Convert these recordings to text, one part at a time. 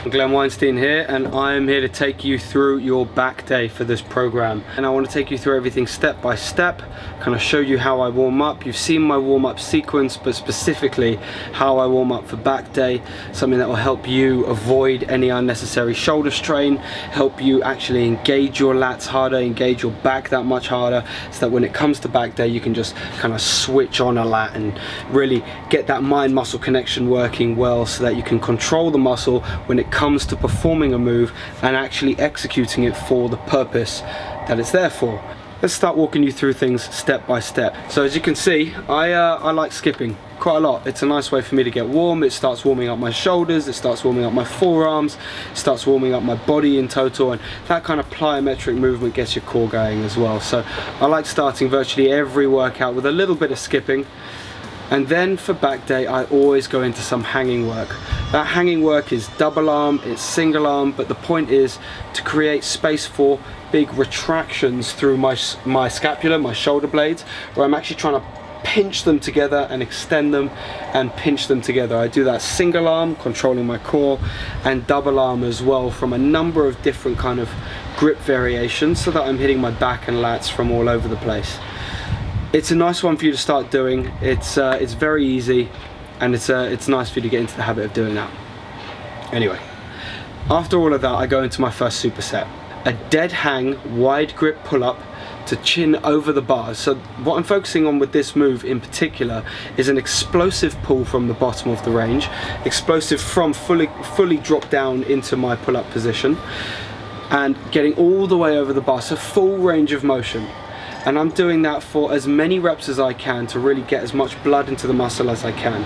Glenn Weinstein here, and I'm here to take you through your back day for this program. And I want to take you through everything step by step, kind of show you how I warm up. You've seen my warm-up sequence, but specifically how I warm up for back day, something that will help you avoid any unnecessary shoulder strain, help you actually engage your lats harder, engage your back that much harder, so that when it comes to back day you can just kind of switch on a lat and really get that mind-muscle connection working well, so that you can control the muscle when it comes to performing a move and actually executing it for the purpose that it's there for. Let's start walking you through things step by step. So as you can see, I like skipping quite a lot. It's a nice way for me to get warm. It starts warming up my shoulders, it starts warming up my forearms, it starts warming up my body in total, and that kind of plyometric movement gets your core going as well. So I like starting virtually every workout with a little bit of skipping. And then for back day, I always go into some hanging work. That hanging work is double arm, it's single arm, but the point is to create space for big retractions through my scapula, my shoulder blades, where I'm actually trying to pinch them together and extend them and pinch them together. I do that single arm, controlling my core, and double arm as well, from a number of different kind of grip variations, so that I'm hitting my back and lats from all over the place. It's a nice one for you to start doing. It's very easy, and it's nice for you to get into the habit of doing that. Anyway, after all of that, I go into my first superset. A dead hang, wide grip pull-up to chin over the bars. So what I'm focusing on with this move in particular is an explosive pull from the bottom of the range, explosive from fully drop down into my pull-up position, and getting all the way over the bar, so full range of motion. And I'm doing that for as many reps as I can to really get as much blood into the muscle as I can.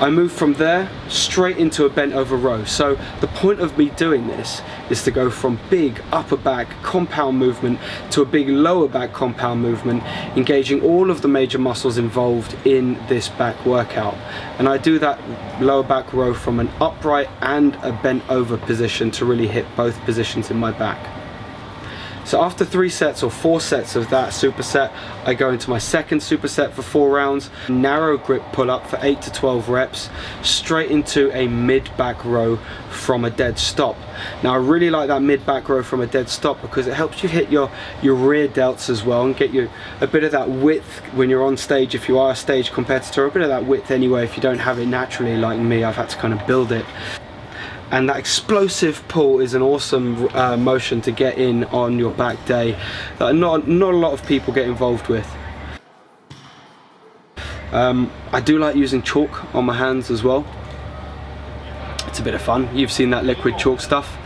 I move from there straight into a bent over row. So the point of me doing this is to go from big upper back compound movement to a big lower back compound movement, engaging all of the major muscles involved in this back workout. And I do that lower back row from an upright and a bent over position to really hit both positions in my back. So after 3 sets or 4 sets of that superset, I go into my second superset for 4 rounds, narrow grip pull up for 8 to 12 reps, straight into a mid back row from a dead stop. Now I really like that mid back row from a dead stop because it helps you hit your rear delts as well, and get you a bit of that width when you're on stage. If you are a stage competitor, a bit of that width anyway. If you don't have it naturally like me, I've had to kind of build it. And that explosive pull is an awesome motion to get in on your back day that not a lot of people get involved with. I do like using chalk on my hands as well. It's a bit of fun. You've seen that liquid chalk stuff.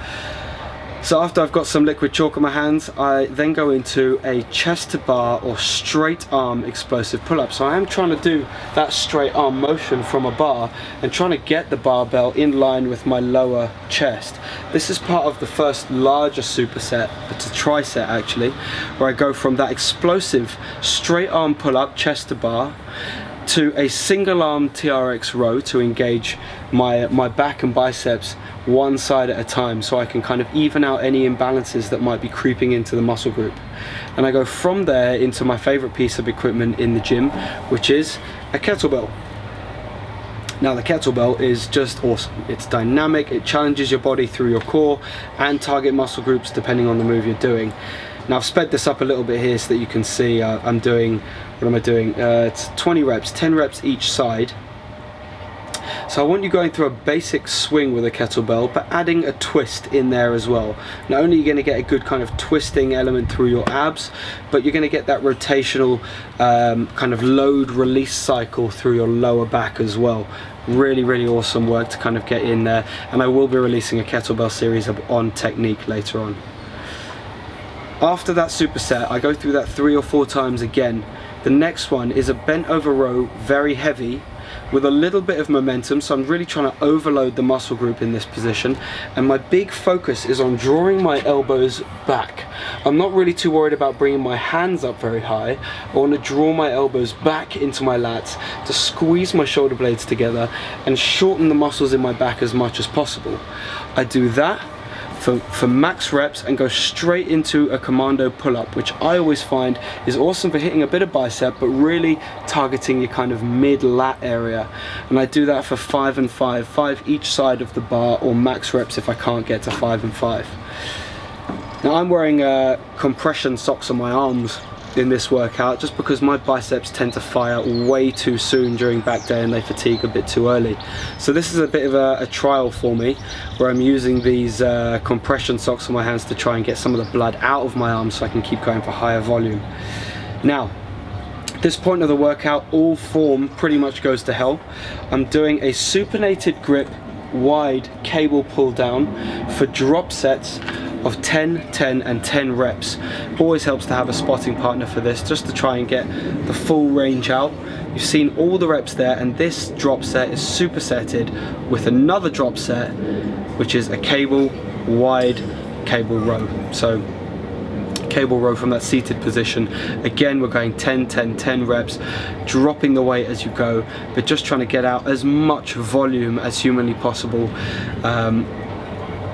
So after I've got some liquid chalk on my hands, I then go into a chest to bar or straight arm explosive pull-up. So I am trying to do that straight arm motion from a bar and trying to get the barbell in line with my lower chest. This is part of the first larger superset, it's a tricep actually, where I go from that explosive straight arm pull-up chest to bar to a single arm TRX row to engage my back and biceps one side at a time, so I can kind of even out any imbalances that might be creeping into the muscle group. And I go from there into my favorite piece of equipment in the gym, which is a kettlebell. Now the kettlebell is just awesome. It's dynamic, it challenges your body through your core and target muscle groups depending on the move you're doing. Now I've sped this up a little bit here so that you can see I'm doing, what am I doing? It's 20 reps, 10 reps each side. So I want you going through a basic swing with a kettlebell, but adding a twist in there as well. Not only are you going to get a good kind of twisting element through your abs, but you're going to get that rotational kind of load release cycle through your lower back as well. Really, really awesome work to kind of get in there. And I will be releasing a kettlebell series on technique later on. After that superset, I go through that 3 or 4 times again. The next one is a bent over row, very heavy, with a little bit of momentum, so I'm really trying to overload the muscle group in this position, and my big focus is on drawing my elbows back. I'm not really too worried about bringing my hands up very high. I want to draw my elbows back into my lats to squeeze my shoulder blades together and shorten the muscles in my back as much as possible. I do that for max reps and go straight into a commando pull-up, which I always find is awesome for hitting a bit of bicep, but really targeting your kind of mid-lat area. And I do that for 5 and 5, 5 each side of the bar, or max reps if I can't get to 5 and 5. Now I'm wearing compression socks on my arms in this workout just because my biceps tend to fire way too soon during back day and they fatigue a bit too early. So this is a bit of a trial for me, where I'm using these compression socks on my hands to try and get some of the blood out of my arms so I can keep going for higher volume. Now, at this point of the workout, all form pretty much goes to hell. I'm doing a supinated grip wide cable pull down for drop sets of 10, 10 and 10 reps. Always helps to have a spotting partner for this, just to try and get the full range out. You've seen all the reps there, and this drop set is supersetted with another drop set, which is a cable wide cable row. So cable row from that seated position. Again, we're going 10, 10, 10 reps, dropping the weight as you go, but just trying to get out as much volume as humanly possible.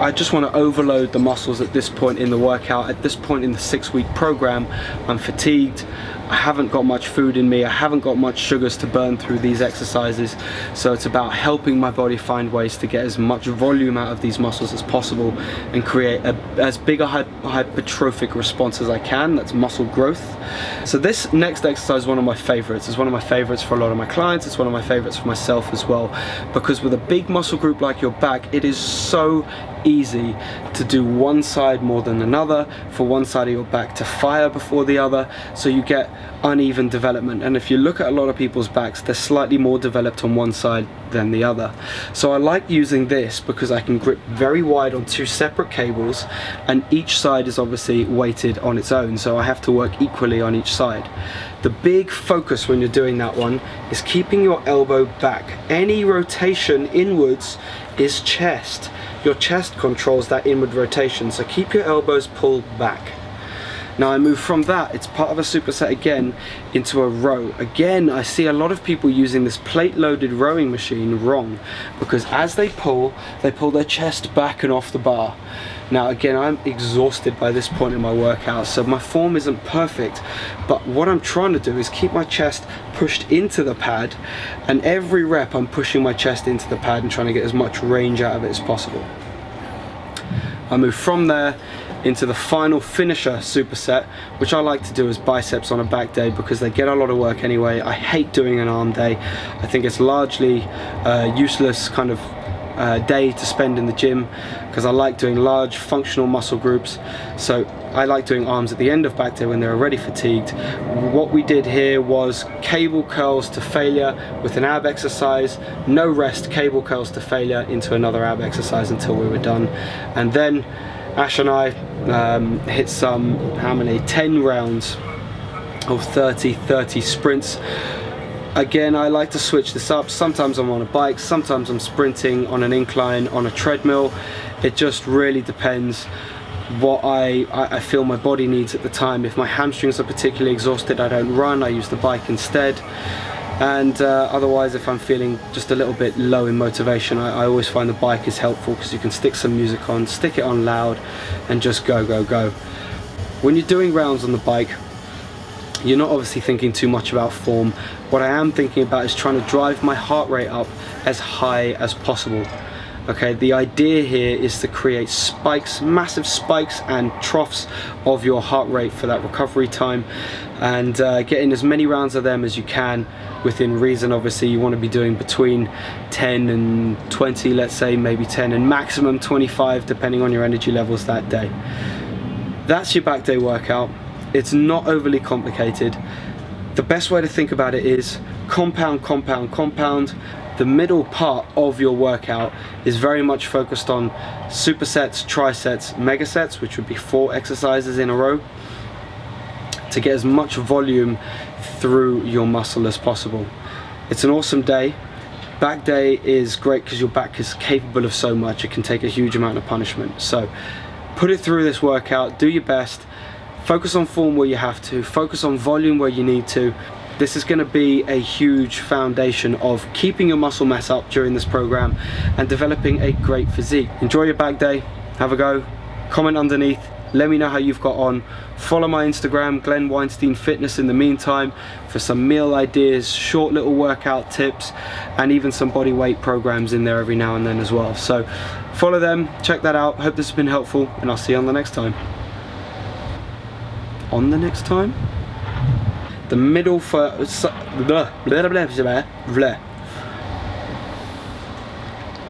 I just want to overload the muscles at this point in the workout. At this point in the 6-week program, I'm fatigued. I haven't got much food in me. I haven't got much sugars to burn through these exercises. So it's about helping my body find ways to get as much volume out of these muscles as possible and create as big a hypertrophic response as I can. That's muscle growth. So this next exercise is one of my favorites. It's one of my favorites for a lot of my clients. It's one of my favorites for myself as well, because with a big muscle group like your back, it is so easy to do one side more than another, for one side of your back to fire before the other, so you get uneven development. And if you look at a lot of people's backs, they're slightly more developed on one side than the other. So I like using this because I can grip very wide on 2 separate cables, and each side is obviously weighted on its own, so I have to work equally on each side. The big focus when you're doing that one is keeping your elbow back. Any rotation inwards is chest. Your chest controls that inward rotation, so keep your elbows pulled back. Now I move from that, it's part of a superset again, into a row. Again, I see a lot of people using this plate-loaded rowing machine wrong, because as they pull their chest back and off the bar. Now again, I'm exhausted by this point in my workout, so my form isn't perfect, but what I'm trying to do is keep my chest pushed into the pad, and every rep I'm pushing my chest into the pad and trying to get as much range out of it as possible. I move from there into the final finisher superset, which I like to do as biceps on a back day because they get a lot of work anyway. I hate doing an arm day. I think it's largely useless kind of day to spend in the gym, because I like doing large functional muscle groups. So I like doing arms at the end of back day when they're already fatigued. What we did here was cable curls to failure with an ab exercise, no rest, cable curls to failure into another ab exercise until we were done. And then Ash and I hit some, 10 rounds of 30 sprints. Again, I like to switch this up. Sometimes I'm on a bike, sometimes I'm sprinting on an incline, on a treadmill. It just really depends what I feel my body needs at the time. If my hamstrings are particularly exhausted, I don't run, I use the bike instead. And otherwise, if I'm feeling just a little bit low in motivation, I always find the bike is helpful, because you can stick some music on, stick it on loud, and just go, go, go. When you're doing rounds on the bike, you're not obviously thinking too much about form. What I am thinking about is trying to drive my heart rate up as high as possible. Okay, the idea here is to create spikes, massive spikes and troughs of your heart rate for that recovery time, and get in as many rounds of them as you can within reason. Obviously you want to be doing between 10 and 20, let's say, maybe 10 and maximum 25 depending on your energy levels that day. That's your back day workout. It's not overly complicated. The best way to think about it is compound, compound, compound. The middle part of your workout is very much focused on supersets, trisets, megasets, which would be 4 exercises in a row, to get as much volume through your muscle as possible. It's an awesome day. Back day is great because your back is capable of so much. It can take a huge amount of punishment. So put it through this workout, do your best, focus on form where you have to, focus on volume where you need to. This is going to be a huge foundation of keeping your muscle mass up during this program and developing a great physique. Enjoy your back day, have a go, comment underneath, let me know how you've got on. Follow my Instagram, Glenn Weinstein Fitness, in the meantime, for some meal ideas, short little workout tips, and even some body weight programs in there every now and then as well. So follow them, check that out. Hope this has been helpful, and I'll see you on the next time. On the next time? The middle for... Blah, blah, blah, blah, blah.